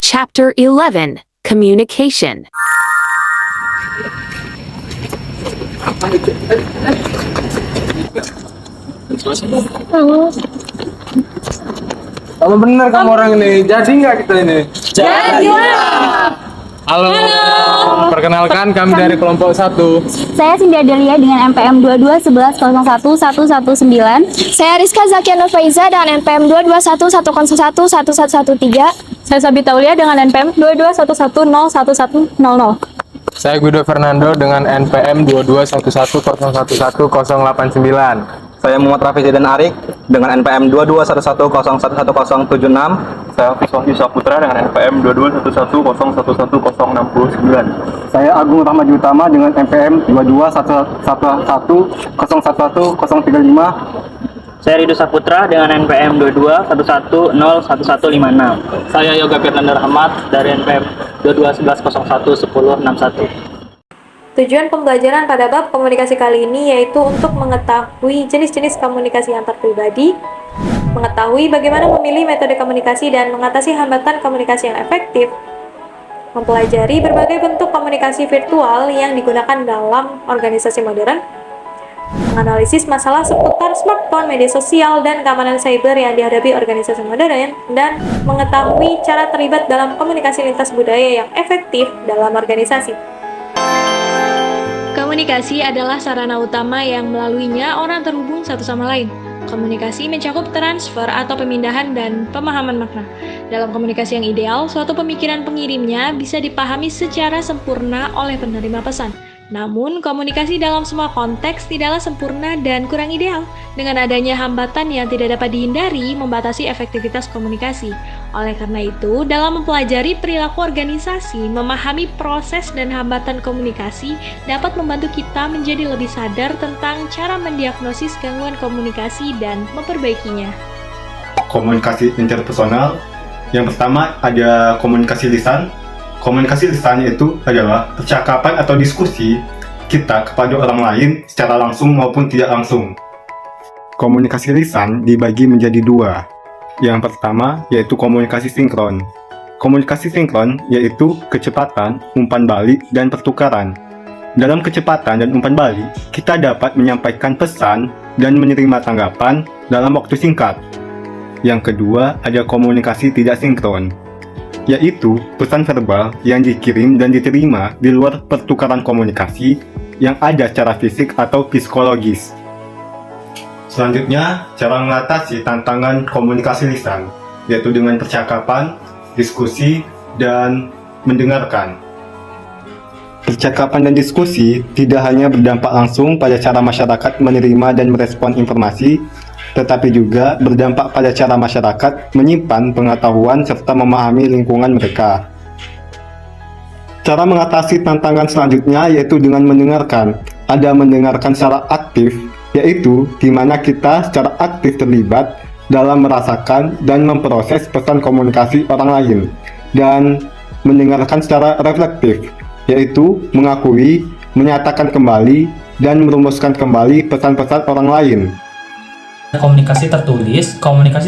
Chapter 11, Communication. Kalau bener kamu orang ini, jadi nggak kita ini? Jadi. Halo. Perkenalkan kami dari kelompok 1. Saya Cindy Adelia dengan NPM 2211011119. Saya Rizka Zakia Nurfaiza dengan NPM 2211011113. Saya Sabita Aulia dengan NPM 2211011100. Saya Guido Fernando dengan NPM 2211011089. Saya Muhammad Rafizi dan Arik dengan NPM 2211011076. Saya Fiswah Yusuf Putra dengan NPM 2211011069. Saya Agung Rahmadi Utama dengan NPM 2211011035. Saya Ridho Saputra dengan NPM 2211011156. Saya Yoga Firnanda Rahmat dari NPM 2211011061. Tujuan pembelajaran pada bab komunikasi kali ini yaitu untuk mengetahui jenis-jenis komunikasi antar pribadi, mengetahui bagaimana memilih metode komunikasi dan mengatasi hambatan komunikasi yang efektif, mempelajari berbagai bentuk komunikasi virtual yang digunakan dalam organisasi modern, menganalisis masalah seputar smartphone, media sosial, dan keamanan cyber yang dihadapi organisasi modern, dan mengetahui cara terlibat dalam komunikasi lintas budaya yang efektif dalam organisasi. Komunikasi adalah sarana utama yang melaluinya orang terhubung satu sama lain. Komunikasi mencakup transfer atau pemindahan dan pemahaman makna. Dalam komunikasi yang ideal, suatu pemikiran pengirimnya bisa dipahami secara sempurna oleh penerima pesan. Namun, komunikasi dalam semua konteks tidaklah sempurna dan kurang ideal. Dengan adanya hambatan yang tidak dapat dihindari, membatasi efektivitas komunikasi. Oleh karena itu, dalam mempelajari perilaku organisasi, memahami proses dan hambatan komunikasi dapat membantu kita menjadi lebih sadar tentang cara mendiagnosis gangguan komunikasi dan memperbaikinya. Komunikasi interpersonal. Yang pertama ada komunikasi lisan. Komunikasi lisan itu adalah percakapan atau diskusi kita kepada orang lain secara langsung maupun tidak langsung. Komunikasi lisan dibagi menjadi dua. Yang pertama yaitu komunikasi sinkron. Komunikasi sinkron yaitu kecepatan, umpan balik, dan pertukaran. Dalam kecepatan dan umpan balik, kita dapat menyampaikan pesan dan menerima tanggapan dalam waktu singkat. Yang kedua ada komunikasi tidak sinkron, yaitu pesan verbal yang dikirim dan diterima di luar pertukaran komunikasi yang ada secara fisik atau psikologis. Selanjutnya, cara mengatasi tantangan komunikasi lisan, yaitu dengan percakapan, diskusi, dan mendengarkan. Percakapan dan diskusi tidak hanya berdampak langsung pada cara masyarakat menerima dan merespon informasi, tetapi juga berdampak pada cara masyarakat menyimpan pengetahuan serta memahami lingkungan mereka. Cara mengatasi tantangan selanjutnya yaitu dengan mendengarkan. Ada mendengarkan secara aktif, yaitu di mana kita secara aktif terlibat dalam merasakan dan memproses pesan komunikasi orang lain. Dan mendengarkan secara reflektif, yaitu mengakui, menyatakan kembali, dan merumuskan kembali pesan-pesan orang lain. Komunikasi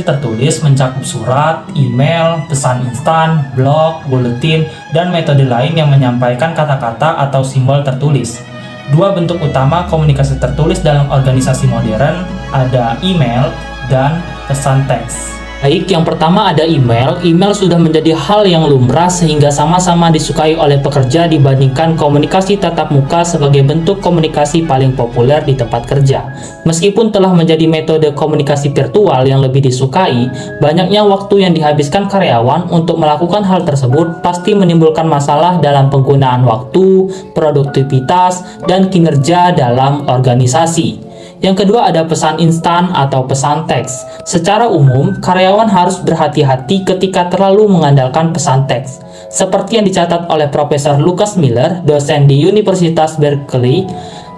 tertulis mencakup surat, email, pesan instan, blog, buletin, dan metode lain yang menyampaikan kata-kata atau simbol tertulis. Dua bentuk utama komunikasi tertulis dalam organisasi modern ada email dan pesan teks. Baik, yang pertama ada email. Email sudah menjadi hal yang lumrah sehingga sama-sama disukai oleh pekerja dibandingkan komunikasi tatap muka sebagai bentuk komunikasi paling populer di tempat kerja. Meskipun telah menjadi metode komunikasi virtual yang lebih disukai, banyaknya waktu yang dihabiskan karyawan untuk melakukan hal tersebut pasti menimbulkan masalah dalam penggunaan waktu, produktivitas, dan kinerja dalam organisasi. Yang kedua ada pesan instan atau pesan teks. Secara umum, karyawan harus berhati-hati ketika terlalu mengandalkan pesan teks. Seperti yang dicatat oleh Profesor Lucas Miller, dosen di Universitas Berkeley,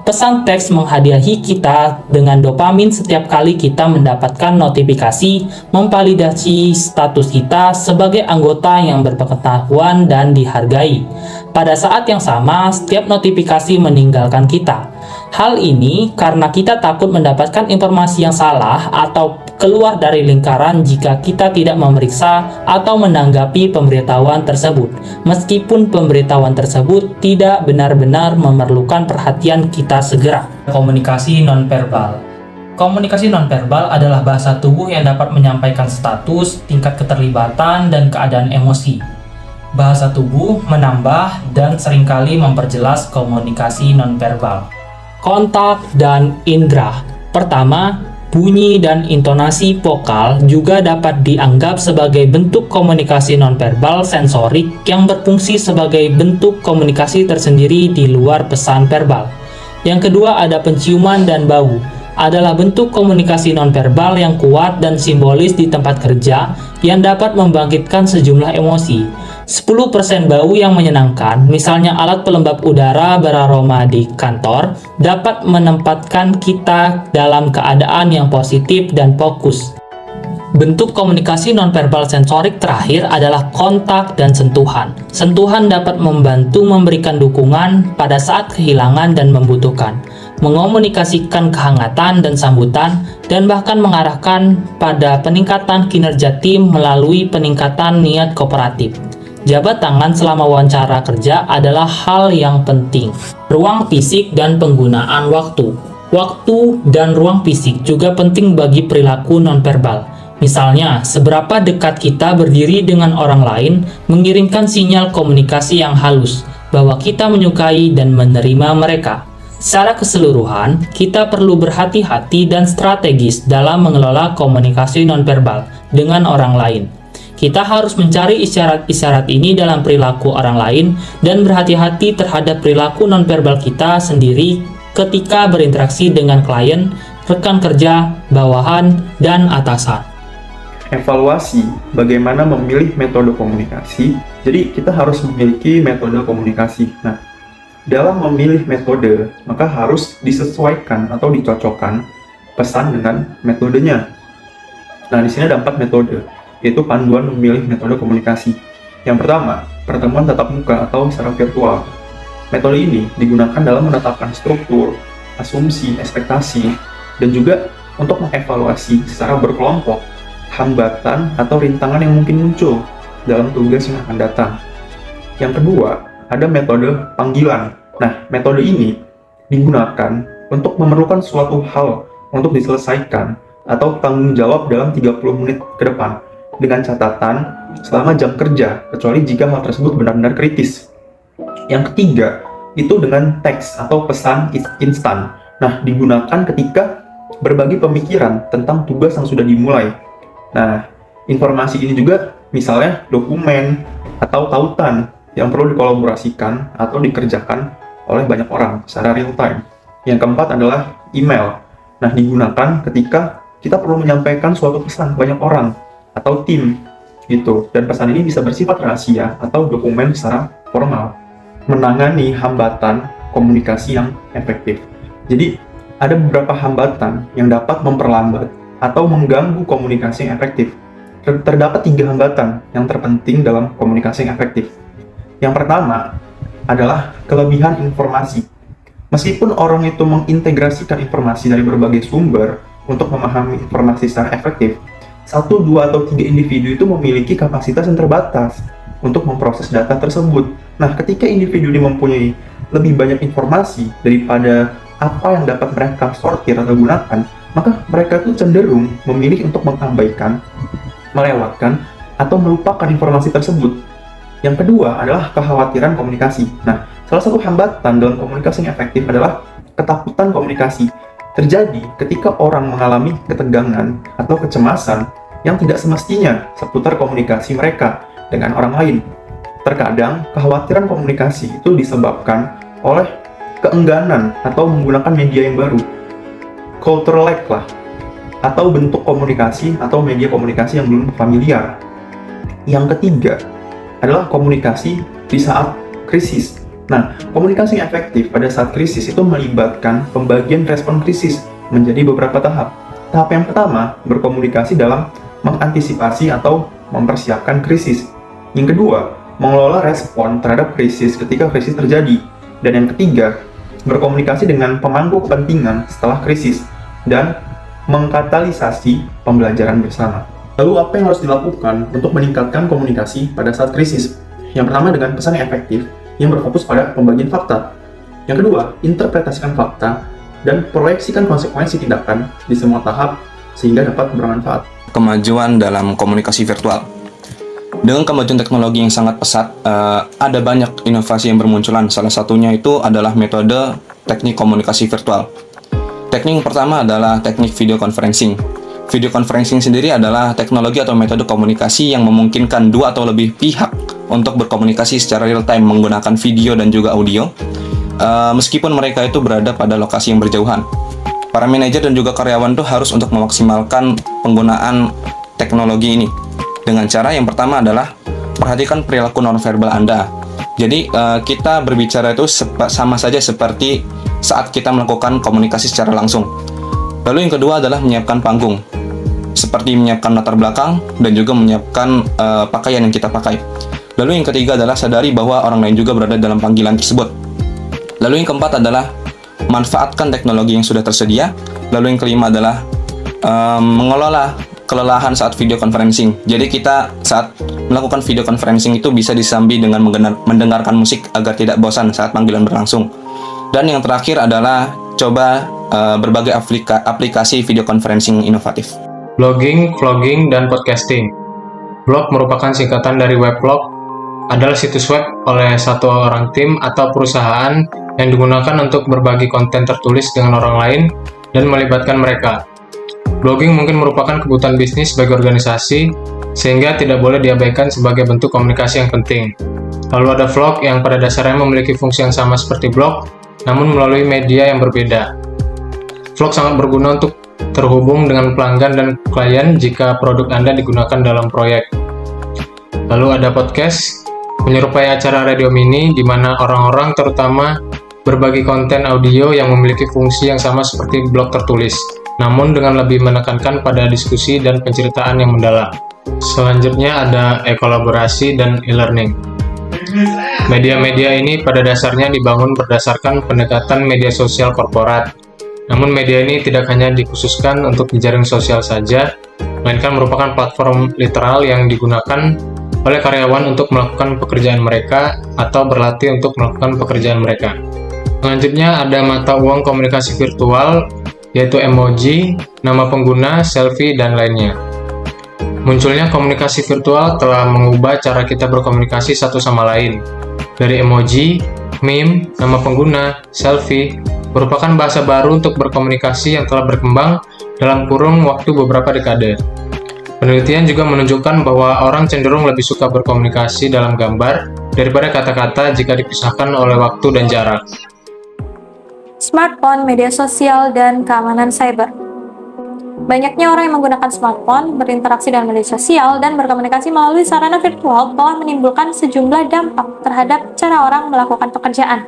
pesan teks menghadiahi kita dengan dopamin setiap kali kita mendapatkan notifikasi, memvalidasi status kita sebagai anggota yang berpengetahuan dan dihargai. Pada saat yang sama, setiap notifikasi meninggalkan kita. Hal ini karena kita takut mendapatkan informasi yang salah atau keluar dari lingkaran jika kita tidak memeriksa atau menanggapi pemberitahuan tersebut, meskipun pemberitahuan tersebut tidak benar-benar memerlukan perhatian kita segera. Komunikasi nonverbal. Komunikasi nonverbal adalah bahasa tubuh yang dapat menyampaikan status, tingkat keterlibatan, dan keadaan emosi. Bahasa tubuh menambah dan seringkali memperjelas komunikasi nonverbal. Kontak dan indera. Pertama, bunyi dan intonasi vokal juga dapat dianggap sebagai bentuk komunikasi nonverbal sensorik yang berfungsi sebagai bentuk komunikasi tersendiri di luar pesan verbal. Yang kedua ada penciuman dan bau. Adalah bentuk komunikasi nonverbal yang kuat dan simbolis di tempat kerja yang dapat membangkitkan sejumlah emosi. 10% bau yang menyenangkan, misalnya alat pelembab udara beraroma di kantor, dapat menempatkan kita dalam keadaan yang positif dan fokus. Bentuk komunikasi nonverbal sensorik terakhir adalah kontak dan sentuhan. Sentuhan dapat membantu memberikan dukungan pada saat kehilangan dan membutuhkan, mengomunikasikan kehangatan dan sambutan, dan bahkan mengarahkan pada peningkatan kinerja tim melalui peningkatan niat kooperatif. Jabat tangan selama wawancara kerja adalah hal yang penting. Ruang fisik dan penggunaan waktu. Waktu dan ruang fisik juga penting bagi perilaku nonverbal. Misalnya, seberapa dekat kita berdiri dengan orang lain mengirimkan sinyal komunikasi yang halus bahwa kita menyukai dan menerima mereka. Secara keseluruhan, kita perlu berhati-hati dan strategis dalam mengelola komunikasi nonverbal dengan orang lain. Kita harus mencari isyarat-isyarat ini dalam perilaku orang lain dan berhati-hati terhadap perilaku nonverbal kita sendiri ketika berinteraksi dengan klien, rekan kerja, bawahan, dan atasan. Evaluasi bagaimana memilih metode komunikasi. Jadi kita harus memiliki metode komunikasi. Nah, dalam memilih metode, maka harus disesuaikan atau dicocokkan pesan dengan metodenya. Nah, di sini ada 4 metode, yaitu panduan memilih metode komunikasi. Yang pertama, pertemuan tatap muka atau secara virtual. Metode ini digunakan dalam menetapkan struktur, asumsi, ekspektasi, dan juga untuk mengevaluasi secara berkelompok hambatan atau rintangan yang mungkin muncul dalam tugas yang akan datang. Yang kedua, ada metode panggilan. Nah, metode ini digunakan untuk memerlukan suatu hal untuk diselesaikan atau tanggung jawab dalam 30 menit ke depan, dengan catatan selama jam kerja, kecuali jika hal tersebut benar-benar kritis. Yang ketiga, itu dengan teks atau pesan instan. Nah, digunakan ketika berbagi pemikiran tentang tugas yang sudah dimulai. Nah, informasi ini juga misalnya dokumen atau tautan yang perlu dikolaborasikan atau dikerjakan oleh banyak orang secara real time. Yang keempat adalah email. Nah, digunakan ketika kita perlu menyampaikan suatu pesan ke banyak orang atau tim gitu, dan pesan ini bisa bersifat rahasia atau dokumen secara formal. Menangani hambatan komunikasi yang efektif. Jadi ada beberapa hambatan yang dapat memperlambat atau mengganggu komunikasi yang efektif. Terdapat 3 hambatan yang terpenting dalam komunikasi yang efektif. Yang pertama adalah kelebihan informasi. Meskipun orang itu mengintegrasikan informasi dari berbagai sumber untuk memahami informasi secara efektif, 1, 2, atau 3 individu itu memiliki kapasitas yang terbatas untuk memproses data tersebut. Nah, ketika individu ini mempunyai lebih banyak informasi daripada apa yang dapat mereka sortir atau gunakan, maka mereka itu cenderung memilih untuk mengabaikan, melewatkan, atau melupakan informasi tersebut. Yang kedua adalah kekhawatiran komunikasi. Nah, salah satu hambatan dalam komunikasi yang efektif adalah ketakutan komunikasi. Terjadi ketika orang mengalami ketegangan atau kecemasan yang tidak semestinya seputar komunikasi mereka dengan orang lain. Terkadang, kekhawatiran komunikasi itu disebabkan oleh keengganan atau menggunakan media yang baru, cultural lag lah, atau bentuk komunikasi atau media komunikasi yang belum familiar. Yang ketiga adalah komunikasi di saat krisis. Nah, komunikasi yang efektif pada saat krisis itu melibatkan pembagian respon krisis menjadi beberapa tahap. Tahap yang pertama, berkomunikasi dalam mengantisipasi atau mempersiapkan krisis. Yang kedua, mengelola respon terhadap krisis ketika krisis terjadi. Dan yang ketiga, berkomunikasi dengan pemangku kepentingan setelah krisis. Dan mengkatalisasi pembelajaran bersama. Lalu apa yang harus dilakukan untuk meningkatkan komunikasi pada saat krisis? Yang pertama dengan pesan yang efektif yang berfokus pada pembagian fakta. Yang kedua, interpretasikan fakta dan proyeksikan konsekuensi tindakan di semua tahap sehingga dapat bermanfaat. Kemajuan dalam komunikasi virtual. Dengan kemajuan teknologi yang sangat pesat, ada banyak inovasi yang bermunculan. Salah satunya itu adalah metode teknik komunikasi virtual. Teknik yang pertama adalah teknik video conferencing. Video conferencing sendiri adalah teknologi atau metode komunikasi yang memungkinkan dua atau lebih pihak untuk berkomunikasi secara real time menggunakan video dan juga audio, meskipun mereka itu berada pada lokasi yang berjauhan. Para manajer dan juga karyawan tuh harus untuk memaksimalkan penggunaan teknologi ini. Dengan cara yang pertama adalah perhatikan perilaku nonverbal Anda. Jadi kita berbicara itu sama saja seperti saat kita melakukan komunikasi secara langsung. Lalu yang kedua adalah menyiapkan panggung, seperti menyiapkan latar belakang dan juga menyiapkan pakaian yang kita pakai. Lalu yang ketiga adalah sadari bahwa orang lain juga berada dalam panggilan tersebut. Lalu yang keempat adalah manfaatkan teknologi yang sudah tersedia. Lalu yang kelima adalah mengelola kelelahan saat video conferencing. Jadi kita saat melakukan video conferencing itu bisa disambi dengan mendengarkan musik agar tidak bosan saat panggilan berlangsung. Dan yang terakhir adalah coba berbagai aplikasi video conferencing inovatif. Blogging, vlogging, dan podcasting. Blog merupakan singkatan dari weblog, adalah situs web oleh satu orang tim atau perusahaan yang digunakan untuk berbagi konten tertulis dengan orang lain dan melibatkan mereka. Blogging mungkin merupakan kebutuhan bisnis bagi organisasi, sehingga tidak boleh diabaikan sebagai bentuk komunikasi yang penting. Lalu ada vlog yang pada dasarnya memiliki fungsi yang sama seperti blog, namun melalui media yang berbeda. Vlog sangat berguna untuk terhubung dengan pelanggan dan klien jika produk Anda digunakan dalam proyek. Lalu ada podcast, menyerupai acara radio mini di mana orang-orang terutama berbagi konten audio yang memiliki fungsi yang sama seperti blog tertulis, namun dengan lebih menekankan pada diskusi dan penceritaan yang mendalam. Selanjutnya ada e-kolaborasi dan e-learning. Media-media ini pada dasarnya dibangun berdasarkan pendekatan media sosial korporat. Namun media ini tidak hanya dikhususkan untuk jejaring sosial saja, melainkan merupakan platform literal yang digunakan oleh karyawan untuk melakukan pekerjaan mereka atau berlatih untuk melakukan pekerjaan mereka. Selanjutnya ada mata uang komunikasi virtual, yaitu emoji, nama pengguna, selfie, dan lainnya. Munculnya komunikasi virtual telah mengubah cara kita berkomunikasi satu sama lain. Dari emoji, meme, nama pengguna, selfie, merupakan bahasa baru untuk berkomunikasi yang telah berkembang dalam kurun waktu beberapa dekade. Penelitian juga menunjukkan bahwa orang cenderung lebih suka berkomunikasi dalam gambar daripada kata-kata jika dipisahkan oleh waktu dan jarak. Smartphone, media sosial, dan keamanan cyber. Banyaknya orang yang menggunakan smartphone, berinteraksi dengan media sosial, dan berkomunikasi melalui sarana virtual telah menimbulkan sejumlah dampak terhadap cara orang melakukan pekerjaan.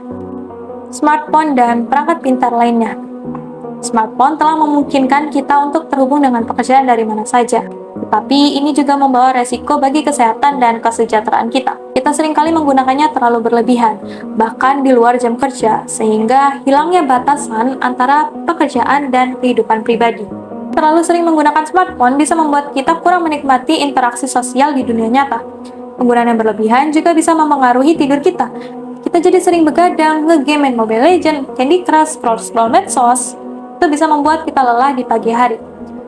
Smartphone dan perangkat pintar lainnya. Smartphone telah memungkinkan kita untuk terhubung dengan pekerjaan dari mana saja. Tetapi ini juga membawa resiko bagi kesehatan dan kesejahteraan kita. Kita seringkali menggunakannya terlalu berlebihan, bahkan di luar jam kerja, sehingga hilangnya batasan antara pekerjaan dan kehidupan pribadi. Terlalu sering menggunakan smartphone bisa membuat kita kurang menikmati interaksi sosial di dunia nyata. Penggunaan yang berlebihan juga bisa mempengaruhi tidur kita. Kita jadi sering begadang, nge-game, main Mobile Legends, Candy Crush, scroll medsos. Itu bisa membuat kita lelah di pagi hari.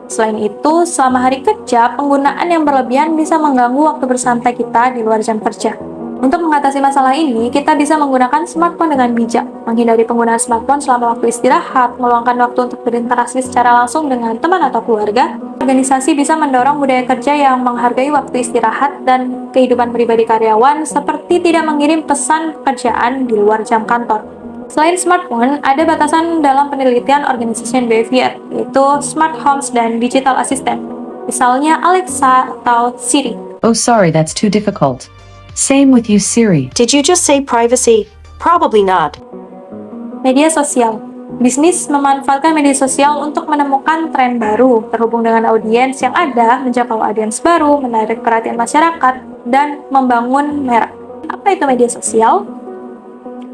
Selain itu, selama hari kerja, penggunaan yang berlebihan bisa mengganggu waktu bersantai kita di luar jam kerja. Untuk mengatasi masalah ini, kita bisa menggunakan smartphone dengan bijak, menghindari penggunaan smartphone selama waktu istirahat, meluangkan waktu untuk berinteraksi secara langsung dengan teman atau keluarga. Organisasi bisa mendorong budaya kerja yang menghargai waktu istirahat dan kehidupan pribadi karyawan, seperti tidak mengirim pesan pekerjaan di luar jam kantor. Selain smartphone, ada batasan dalam penelitian organization behavior, yaitu smart homes dan digital assistant, misalnya Alexa atau Siri. Oh, sorry, that's too difficult. Same with you, Siri. Did you just say privacy? Probably not. Media sosial. Bisnis memanfaatkan media sosial untuk menemukan tren baru, terhubung dengan audiens yang ada, menjangkau audiens baru, menarik perhatian masyarakat, dan membangun merek. Apa itu media sosial?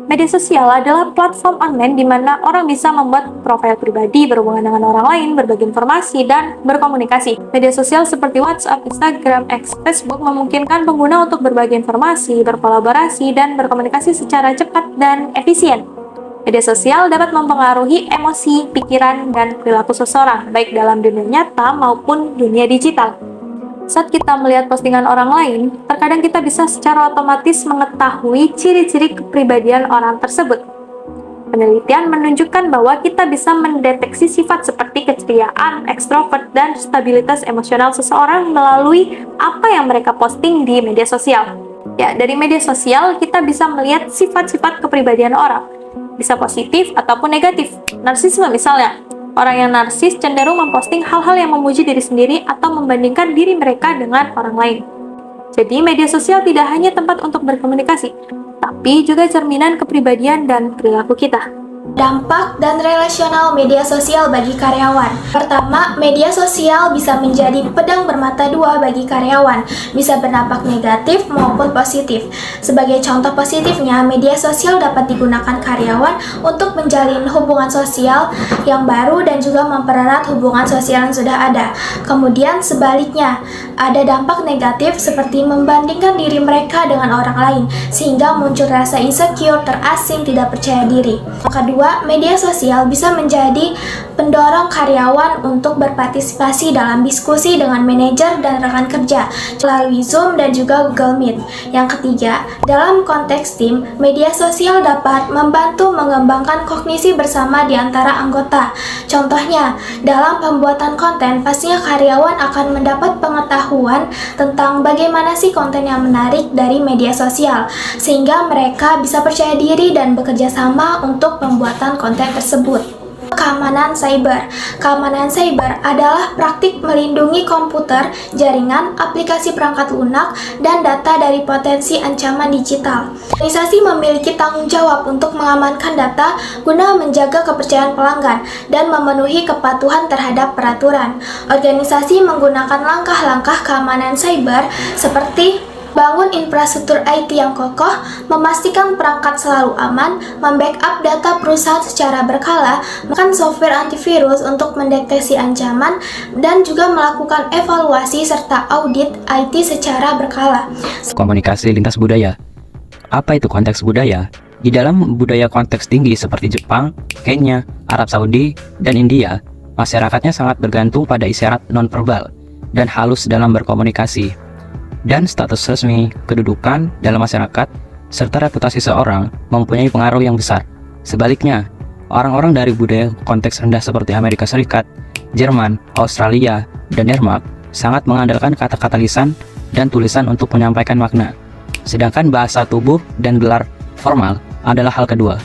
Media sosial adalah platform online di mana orang bisa membuat profil pribadi, berhubungan dengan orang lain, berbagi informasi, dan berkomunikasi. Media sosial seperti WhatsApp, Instagram, X, Facebook memungkinkan pengguna untuk berbagi informasi, berkolaborasi, dan berkomunikasi secara cepat dan efisien. Media sosial dapat mempengaruhi emosi, pikiran, dan perilaku seseorang, baik dalam dunia nyata maupun dunia digital. Saat kita melihat postingan orang lain, terkadang kita bisa secara otomatis mengetahui ciri-ciri kepribadian orang tersebut. Penelitian menunjukkan bahwa kita bisa mendeteksi sifat seperti keceriaan, ekstrovert, dan stabilitas emosional seseorang melalui apa yang mereka posting di media sosial. Ya, dari media sosial kita bisa melihat sifat-sifat kepribadian orang, bisa positif ataupun negatif. Narsisme misalnya. Orang yang narsis cenderung memposting hal-hal yang memuji diri sendiri atau membandingkan diri mereka dengan orang lain. Jadi, media sosial tidak hanya tempat untuk berkomunikasi, tapi juga cerminan kepribadian dan perilaku kita. Dampak dan relasional media sosial bagi karyawan. Pertama, media sosial bisa menjadi pedang bermata dua bagi karyawan, bisa berdampak negatif maupun positif. Sebagai contoh positifnya, media sosial dapat digunakan karyawan untuk menjalin hubungan sosial yang baru dan juga mempererat hubungan sosial yang sudah ada. Kemudian sebaliknya, ada dampak negatif seperti membandingkan diri mereka dengan orang lain, sehingga muncul rasa insecure, terasing, tidak percaya diri. Kedua, media sosial bisa menjadi pendorong karyawan untuk berpartisipasi dalam diskusi dengan manajer dan rekan kerja melalui Zoom dan juga Google Meet. Yang ketiga, dalam konteks tim, media sosial dapat membantu mengembangkan kognisi bersama di antara anggota. Contohnya, dalam pembuatan konten, pastinya karyawan akan mendapat pengetahuan tentang bagaimana sih konten yang menarik dari media sosial, sehingga mereka bisa percaya diri dan bekerja sama untuk pembuatan konten tersebut. Keamanan cyber. Keamanan cyber adalah praktik melindungi komputer, jaringan, aplikasi perangkat lunak, dan data dari potensi ancaman digital. Organisasi memiliki tanggung jawab untuk mengamankan data guna menjaga kepercayaan pelanggan dan memenuhi kepatuhan terhadap peraturan. Organisasi menggunakan langkah-langkah keamanan cyber seperti bangun infrastruktur IT yang kokoh, memastikan perangkat selalu aman, membackup data perusahaan secara berkala, menggunakan software antivirus untuk mendeteksi ancaman, dan juga melakukan evaluasi serta audit IT secara berkala. Komunikasi lintas budaya. Apa itu konteks budaya? Di dalam budaya konteks tinggi seperti Jepang, Kenya, Arab Saudi, dan India, masyarakatnya sangat bergantung pada isyarat nonverbal dan halus dalam berkomunikasi. Dan status resmi, kedudukan dalam masyarakat, serta reputasi seorang mempunyai pengaruh yang besar. Sebaliknya, orang-orang dari budaya konteks rendah seperti Amerika Serikat, Jerman, Australia, dan Denmark sangat mengandalkan kata-kata lisan dan tulisan untuk menyampaikan makna. Sedangkan bahasa tubuh dan gelar formal adalah hal kedua.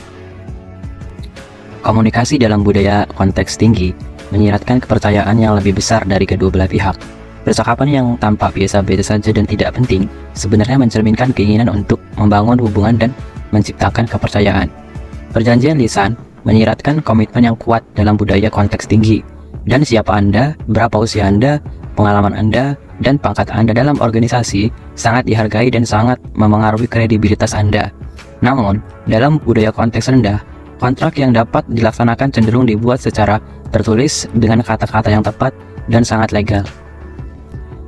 Komunikasi dalam budaya konteks tinggi menyiratkan kepercayaan yang lebih besar dari kedua belah pihak. Percakapan yang tampak biasa-biasa saja dan tidak penting sebenarnya mencerminkan keinginan untuk membangun hubungan dan menciptakan kepercayaan. Perjanjian lisan menyiratkan komitmen yang kuat dalam budaya konteks tinggi, dan siapa Anda, berapa usia Anda, pengalaman Anda, dan pangkat Anda dalam organisasi sangat dihargai dan sangat memengaruhi kredibilitas Anda. Namun, dalam budaya konteks rendah, kontrak yang dapat dilaksanakan cenderung dibuat secara tertulis dengan kata-kata yang tepat dan sangat legal.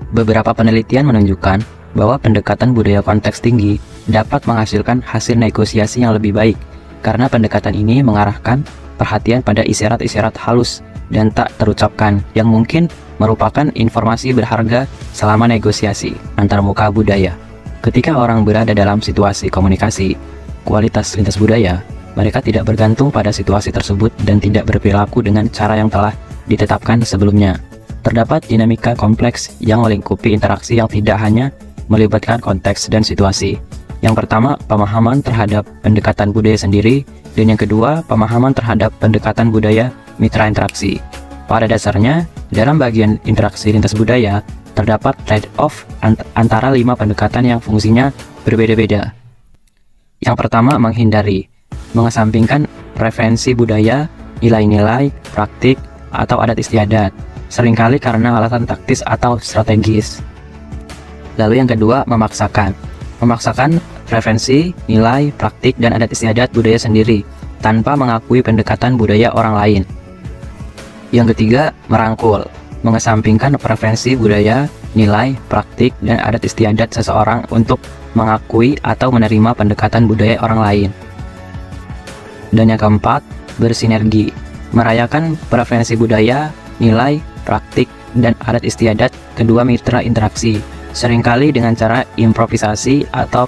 Beberapa penelitian menunjukkan bahwa pendekatan budaya konteks tinggi dapat menghasilkan hasil negosiasi yang lebih baik karena pendekatan ini mengarahkan perhatian pada isyarat-isyarat halus dan tak terucapkan yang mungkin merupakan informasi berharga selama negosiasi antarmuka budaya. Ketika orang berada dalam situasi komunikasi kualitas lintas budaya, mereka tidak bergantung pada situasi tersebut dan tidak berperilaku dengan cara yang telah ditetapkan sebelumnya. Terdapat dinamika kompleks yang melingkupi interaksi yang tidak hanya melibatkan konteks dan situasi. Yang pertama, pemahaman terhadap pendekatan budaya sendiri, dan yang kedua, pemahaman terhadap pendekatan budaya mitra interaksi. Pada dasarnya, dalam bagian interaksi lintas budaya, terdapat trade-off antara 5 pendekatan yang fungsinya berbeda-beda. Yang pertama, mengesampingkan preferensi budaya, nilai-nilai, praktik, atau adat istiadat, seringkali karena alasan taktis atau strategis. Lalu yang kedua, memaksakan. memaksakan preferensi, nilai, praktik, dan adat istiadat budaya sendiri, tanpa mengakui pendekatan budaya orang lain. Yang ketiga, merangkul, mengesampingkan preferensi budaya, nilai, praktik, dan adat istiadat seseorang untuk mengakui atau menerima pendekatan budaya orang lain. Dan yang keempat, bersinergi, merayakan preferensi budaya, nilai, praktik, dan adat istiadat kedua mitra interaksi, seringkali dengan cara improvisasi atau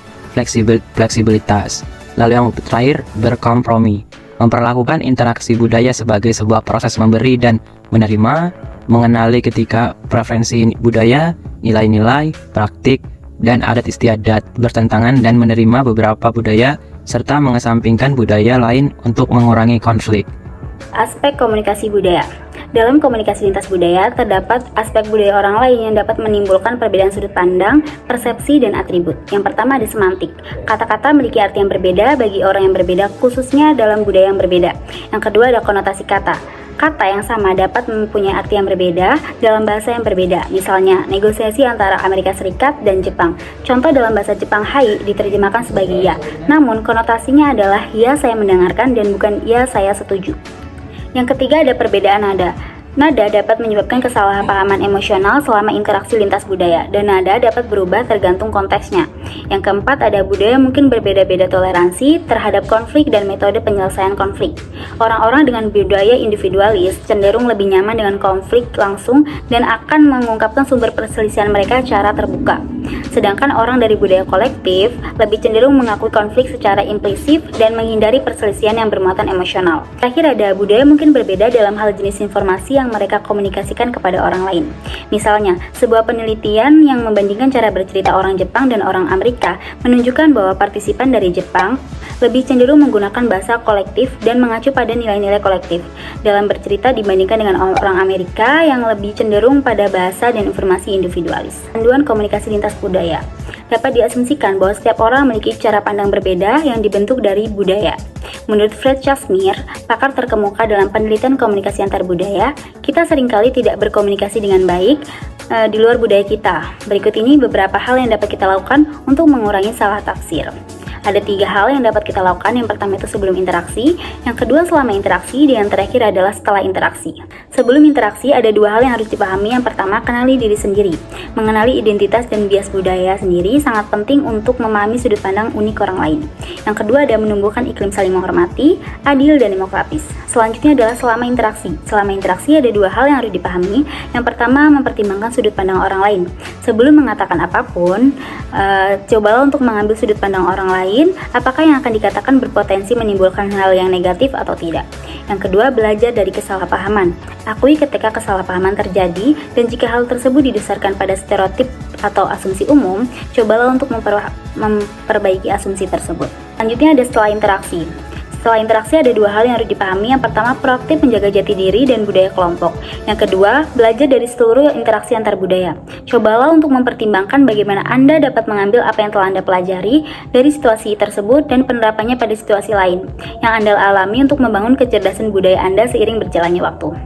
fleksibilitas. Lalu yang terakhir, berkompromi, memperlakukan interaksi budaya sebagai sebuah proses memberi dan menerima, mengenali ketika preferensi budaya, nilai-nilai, praktik, dan adat istiadat bertentangan dan menerima beberapa budaya, serta mengesampingkan budaya lain untuk mengurangi konflik. Aspek komunikasi budaya. Dalam komunikasi lintas budaya, terdapat aspek budaya orang lain yang dapat menimbulkan perbedaan sudut pandang, persepsi, dan atribut. Yang pertama ada semantik. Kata-kata memiliki arti yang berbeda bagi orang yang berbeda, khususnya dalam budaya yang berbeda. Yang kedua ada konotasi kata. Kata yang sama dapat mempunyai arti yang berbeda dalam bahasa yang berbeda. Misalnya, negosiasi antara Amerika Serikat dan Jepang. Contoh dalam bahasa Jepang, hai diterjemahkan sebagai ya. Namun, konotasinya adalah ya saya mendengarkan dan bukan ya saya setuju. Yang ketiga ada perbedaan nada. Nada dapat menyebabkan kesalahpahaman emosional selama interaksi lintas budaya, dan nada dapat berubah tergantung konteksnya. Yang keempat ada budaya mungkin berbeda-beda toleransi terhadap konflik dan metode penyelesaian konflik. Orang-orang dengan budaya individualis cenderung lebih nyaman dengan konflik langsung dan akan mengungkapkan sumber perselisihan mereka secara terbuka. Sedangkan orang dari budaya kolektif lebih cenderung mengakui konflik secara implisit dan menghindari perselisihan yang bermuatan emosional. Terakhir ada budaya mungkin berbeda dalam hal jenis informasi yang mereka komunikasikan kepada orang lain. Misalnya, sebuah penelitian yang membandingkan cara bercerita orang Jepang dan orang Amerika menunjukkan bahwa partisipan dari Jepang lebih cenderung menggunakan bahasa kolektif dan mengacu pada nilai-nilai kolektif dalam bercerita dibandingkan dengan orang Amerika yang lebih cenderung pada bahasa dan informasi individualis. Panduan komunikasi lintas budaya. Dapat diasumsikan bahwa setiap orang memiliki cara pandang berbeda yang dibentuk dari budaya. Menurut Fred Kashmir, pakar terkemuka dalam penelitian komunikasi antar budaya, kita seringkali tidak berkomunikasi dengan baik di luar budaya kita. Berikut ini beberapa hal yang dapat kita lakukan untuk mengurangi salah tafsir. Ada 3 hal yang dapat kita lakukan. Yang pertama itu sebelum interaksi, yang kedua selama interaksi, dan yang terakhir adalah setelah interaksi. Sebelum interaksi ada 2 hal yang harus dipahami. Yang pertama, kenali diri sendiri. Mengenali identitas dan bias budaya sendiri sangat penting untuk memahami sudut pandang unik orang lain. Yang kedua ada menumbuhkan iklim saling menghormati, adil, dan demokratis. Selanjutnya adalah selama interaksi. Selama interaksi ada 2 hal yang harus dipahami. Yang pertama, mempertimbangkan sudut pandang orang lain. Sebelum mengatakan apapun, cobalah untuk mengambil sudut pandang orang lain, apakah yang akan dikatakan berpotensi menimbulkan hal yang negatif atau tidak. Yang kedua, belajar dari kesalahpahaman. Akui ketika kesalahpahaman terjadi, dan jika hal tersebut didasarkan pada stereotip atau asumsi umum, cobalah untuk memperbaiki asumsi tersebut. Selanjutnya ada setelah interaksi. Setelah interaksi ada 2 hal yang harus dipahami. Yang pertama, proaktif menjaga jati diri dan budaya kelompok. Yang kedua, belajar dari seluruh interaksi antar budaya. Cobalah untuk mempertimbangkan bagaimana Anda dapat mengambil apa yang telah Anda pelajari dari situasi tersebut dan penerapannya pada situasi lain yang Anda alami untuk membangun kecerdasan budaya Anda seiring berjalannya waktu.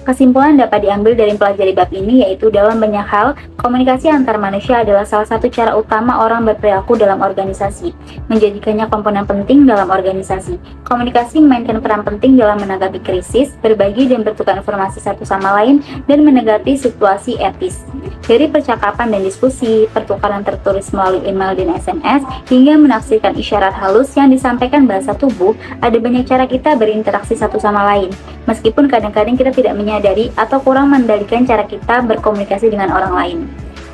Kesimpulan dapat diambil dari pelajari bab ini yaitu dalam banyak hal, komunikasi antar manusia adalah salah satu cara utama orang berperilaku dalam organisasi, menjadikannya komponen penting dalam organisasi. Komunikasi memainkan peran penting dalam menanggapi krisis, berbagi dan bertukar informasi satu sama lain, dan menanggapi situasi etis. Dari percakapan dan diskusi, pertukaran tertulis melalui email dan SMS, hingga menafsirkan isyarat halus yang disampaikan bahasa tubuh, ada banyak cara kita berinteraksi satu sama lain. Meskipun kadang-kadang kita tidak menyadari atau kurang mengendalikan cara kita berkomunikasi dengan orang lain.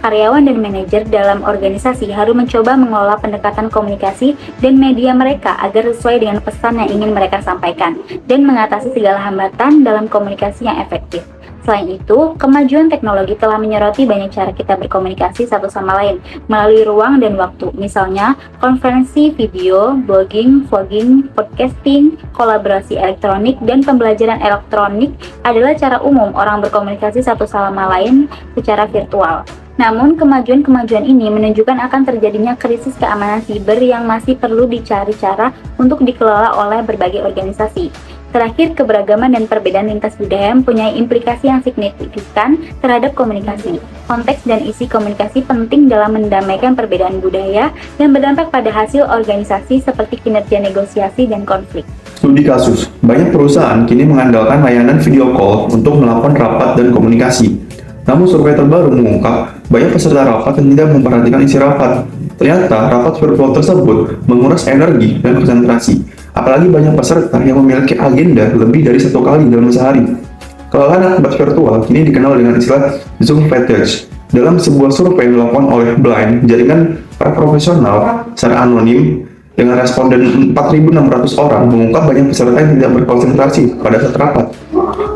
Karyawan dan manajer dalam organisasi harus mencoba mengelola pendekatan komunikasi dan media mereka agar sesuai dengan pesan yang ingin mereka sampaikan dan mengatasi segala hambatan dalam komunikasi yang efektif. Selain itu, kemajuan teknologi telah menyoroti banyak cara kita berkomunikasi satu sama lain melalui ruang dan waktu. Misalnya, konferensi video, blogging, vlogging, podcasting, kolaborasi elektronik, dan pembelajaran elektronik adalah cara umum orang berkomunikasi satu sama lain secara virtual. Namun, kemajuan-kemajuan ini menunjukkan akan terjadinya krisis keamanan siber yang masih perlu dicari cara untuk dikelola oleh berbagai organisasi. Terakhir, keberagaman dan perbedaan lintas budaya mempunyai implikasi yang signifikan terhadap komunikasi. Konteks dan isi komunikasi penting dalam mendamaikan perbedaan budaya dan berdampak pada hasil organisasi seperti kinerja negosiasi dan konflik. Studi kasus, banyak perusahaan kini mengandalkan layanan video call untuk melakukan rapat dan komunikasi. Namun survei terbaru mengungkap banyak peserta rapat yang tidak memperhatikan isi rapat. Ternyata rapat virtual tersebut menguras energi dan konsentrasi. Apalagi banyak peserta yang memiliki agenda lebih dari 1 kali dalam sehari. Kelelahan akibat virtual kini dikenal dengan istilah Zoom fatigue. Dalam sebuah survei yang dilakukan oleh Blind, jaringan para profesional secara anonim dengan responden 4.600 orang mengungkap banyak peserta yang tidak berkonsentrasi pada saat rapat.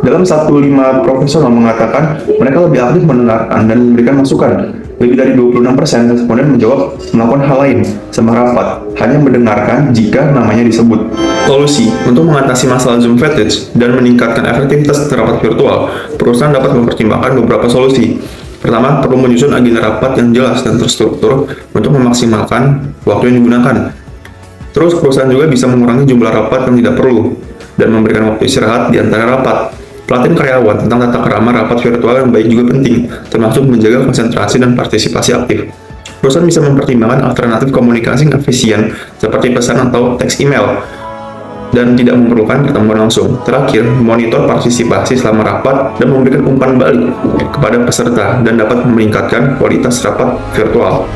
Dalam 1/5 profesional mengatakan mereka lebih aktif mendengarkan dan memberikan masukan. Lebih dari 26% responden menjawab melakukan hal lain sama rapat, hanya mendengarkan jika namanya disebut. Solusi untuk mengatasi masalah Zoom fatigue dan meningkatkan efektivitas rapat virtual, perusahaan dapat mempertimbangkan beberapa solusi. Pertama, perlu menyusun agenda rapat yang jelas dan terstruktur untuk memaksimalkan waktu yang digunakan. Terus, perusahaan juga bisa mengurangi jumlah rapat yang tidak perlu dan memberikan waktu istirahat di antara rapat. Pelatihan karyawan tentang tata krama rapat virtual yang baik juga penting, termasuk menjaga konsentrasi dan partisipasi aktif. Perusahaan bisa mempertimbangkan alternatif komunikasi yang efisien, seperti pesan atau teks email, dan tidak memerlukan pertemuan langsung. Terakhir, monitor partisipasi selama rapat dan memberikan umpan balik kepada peserta dan dapat meningkatkan kualitas rapat virtual.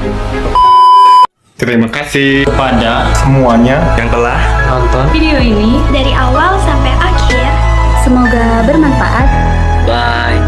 Terima kasih Kepada Semuanya yang telah nonton Video ini Dari awal sampai akhir. Semoga bermanfaat. Bye.